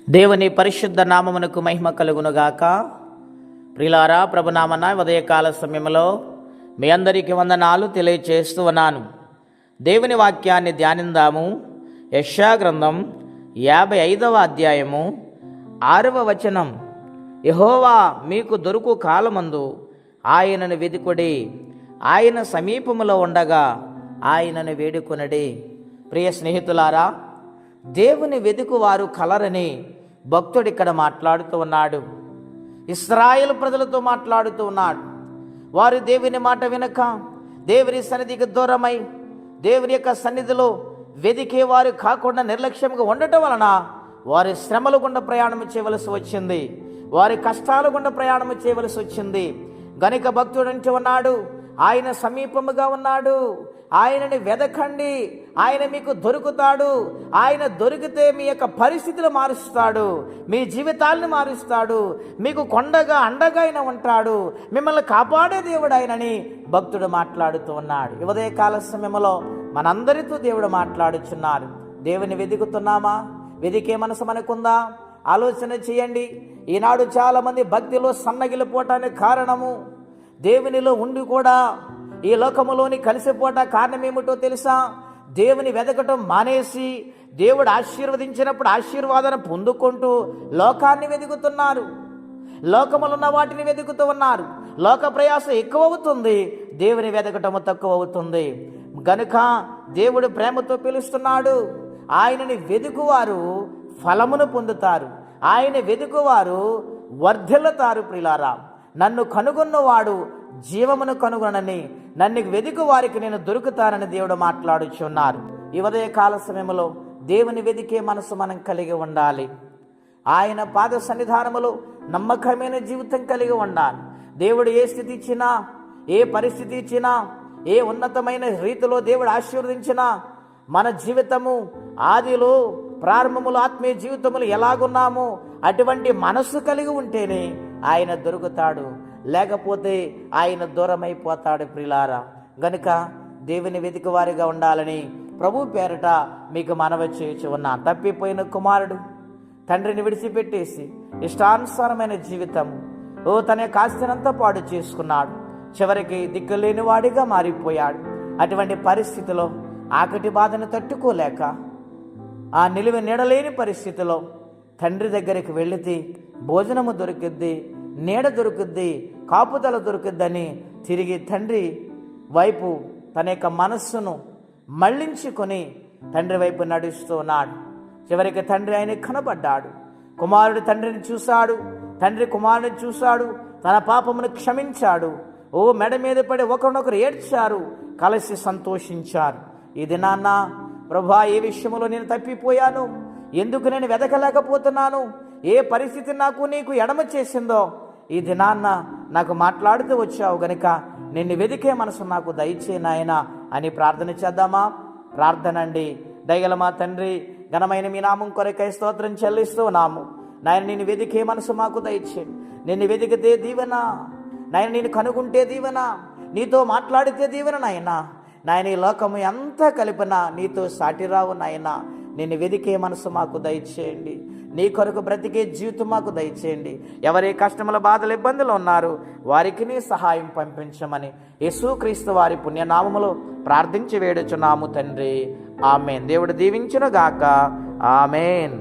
దేవుని పరిశుద్ధ నామమునకు మహిమ కలుగునుగాక. ప్రియులారా, ప్రభునామన ఉదయకాల సమయంలో మీ అందరికీ వందనాలు తెలియచేస్తూ ఉన్నాను. దేవుని వాక్యాన్ని ధ్యానిందాము. యెషయా గ్రంథం 55వ అధ్యాయము 6వ వచనం. యెహోవా మీకు దొరుకు కాలమందు ఆయనను వెదుకుడి, ఆయన సమీపములో ఉండగా ఆయనను వేడుకొనడి. ప్రియ స్నేహితులారా, దేవుని వెదుకు వారు కలరని భక్తుడు ఇక్కడ మాట్లాడుతూ ఉన్నాడు. ఇశ్రాయేలు ప్రజలతో మాట్లాడుతూ ఉన్నాడు. వారు దేవుని మాట వినక దేవుని సన్నిధికి దూరమై దేవుని యొక్క సన్నిధిలో వెదికే వారు కాకుండా నిర్లక్ష్యంగా ఉండటం వలన వారి శ్రమల గుండా ప్రయాణం చేయవలసి వచ్చింది, వారి కష్టాల గుండా ప్రయాణం చేయవలసి వచ్చింది. గనుక భక్తుడు అంటూ ఉన్నాడు, ఆయన సమీపముగా ఉన్నాడు, ఆయనని వెదకండి, ఆయన మీకు దొరుకుతాడు. ఆయన దొరికితే మీ యొక్క పరిస్థితులు మారుస్తాడు, మీ జీవితాలను మారుస్తాడు, మీకు కొండగా అండగా ఆయన ఉంటాడు, మిమ్మల్ని కాపాడే దేవుడు ఆయనని భక్తుడు మాట్లాడుతూ ఉన్నాడు. ఉదయకాల సమయంలో మనందరితో దేవుడు మాట్లాడుచున్నారు. దేవుని వెతుకుతున్నామా? వెదికే మనసు మనకుందా? ఆలోచన చేయండి. ఈనాడు చాలామంది భక్తిలో సన్నగిలిపోవటానికి కారణము, దేవునిలో ఉండి కూడా ఈ లోకములోని కలిసిపోట కారణమేమిటో తెలుసా? దేవుని వెదకటం మానేసి దేవుడు ఆశీర్వదించినప్పుడు ఆశీర్వాదం పొందుకుంటూ లోకాన్ని వెతుకుతున్నారు, లోకములు ఉన్న వాటిని వెతుకుతూ ఉన్నారు. లోక ప్రయాసం ఎక్కువ అవుతుంది, దేవుని వెదకటము తక్కువ అవుతుంది. గనుక దేవుడు ప్రేమతో పిలుస్తున్నాడు. ఆయనని వెతుకువారు ఫలమును పొందుతారు, ఆయన వెతుకువారు వర్ధిల్లుతారు. ప్రియులారా, నన్ను కనుగొన్నవాడు జీవమును కనుగొనని, నన్ను వెదుకు వారికి నేను దొరుకుతానని దేవుడు మాట్లాడుచున్నారు. ఈ ఉదయ కాల సమయంలో దేవుని వెదికే మనసు మనం కలిగి ఉండాలి. ఆయన పాద సన్నిధానములో నమ్మకమైన జీవితం కలిగి ఉండాలి. దేవుడు ఏ స్థితి ఇచ్చినా, ఏ పరిస్థితి ఇచ్చినా, ఏ ఉన్నతమైన రీతిలో దేవుడు ఆశీర్వదించినా మన జీవితము ఆదిలో ప్రారంభములు ఆత్మీయ జీవితములు ఎలాగున్నామో అటువంటి మనస్సు కలిగి ఉంటేనే ఆయన దొరుకుతాడు, లేకపోతే ఆయన దూరమైపోతాడు. ప్రియులారా, గనుక దేవుని వెతికి వారిగా ఉండాలని ప్రభు పేరట మీకు మనవి చేయుచు ఉన్నా. తప్పిపోయిన కుమారుడు తండ్రిని విడిచిపెట్టేసి ఇష్టానుసారమైన జీవితం తన యొక్క ఆస్తినంతా పాడు చేసుకున్నాడు. చివరికి దిక్కులేని వాడిగా మారిపోయాడు. అటువంటి పరిస్థితిలో ఆకటి బాధను తట్టుకోలేక ఆ నిలువ నీడలేని పరిస్థితిలో తండ్రి దగ్గరికి వెళితే భోజనము దొరికిద్ది, నీడ దొరుకుద్ది, కాపుదల దొరుకుద్దని తిరిగి తండ్రి వైపు తన యొక్క మనస్సును మళ్లించుకొని తండ్రి వైపు నడుస్తూ ఉన్నాడు. చివరికి తండ్రి ఆయన కనబడ్డాడు. కుమారుడు తండ్రిని చూశాడు, తండ్రి కుమారుడిని చూశాడు, తన పాపమును క్షమించాడు. మెడ మీద పడి ఒకరినొకరు ఏడ్చారు, కలిసి సంతోషించారు. ఈ దినాన్న ప్రభా, ఏ విషయంలో నేను తప్పిపోయాను, ఎందుకు నేను వెదకలేకపోతున్నాను, ఏ పరిస్థితి నీకు ఎడమ చేసిందో ఈ దినాన్న నాకు మాట్లాడుతూ వచ్చావు గనుక నిన్ను వెదికే మనసు నాకు దయచే నాయనా అని ప్రార్థన చేద్దామా? ప్రార్థన అండి. దయగల మా తండ్రి, ఘనమైన మీ నామం కొరకై స్తోత్రం చెల్లిస్తూ ఉన్నాము. నాయన, నిన్ను వెదికే మనసు మాకు దయచే. నిన్ను వెదికితే దీవెన నాయన, నిన్ను కనుగొంటే దీవెన, నీతో మాట్లాడితే దీవెన నాయన. నాయన, ఈ లోకము ఎంత కలిపినా నీతో సాటిరావు నాయన. నిన్ను వెదికే మనసు మాకు దయచేయండి. నీ కొరకు బ్రతికే జీవితం మాకు దయచేయండి. ఎవరే కష్టముల బాధలు ఇబ్బందులు ఉన్నారో వారికి నీ సహాయం పంపించమని యేసుక్రీస్తు వారి పుణ్యనామములో ప్రార్థించి వేడుచున్నాము తండ్రి. ఆమేన్. దేవుడు దీవించును గాక. ఆమేన్.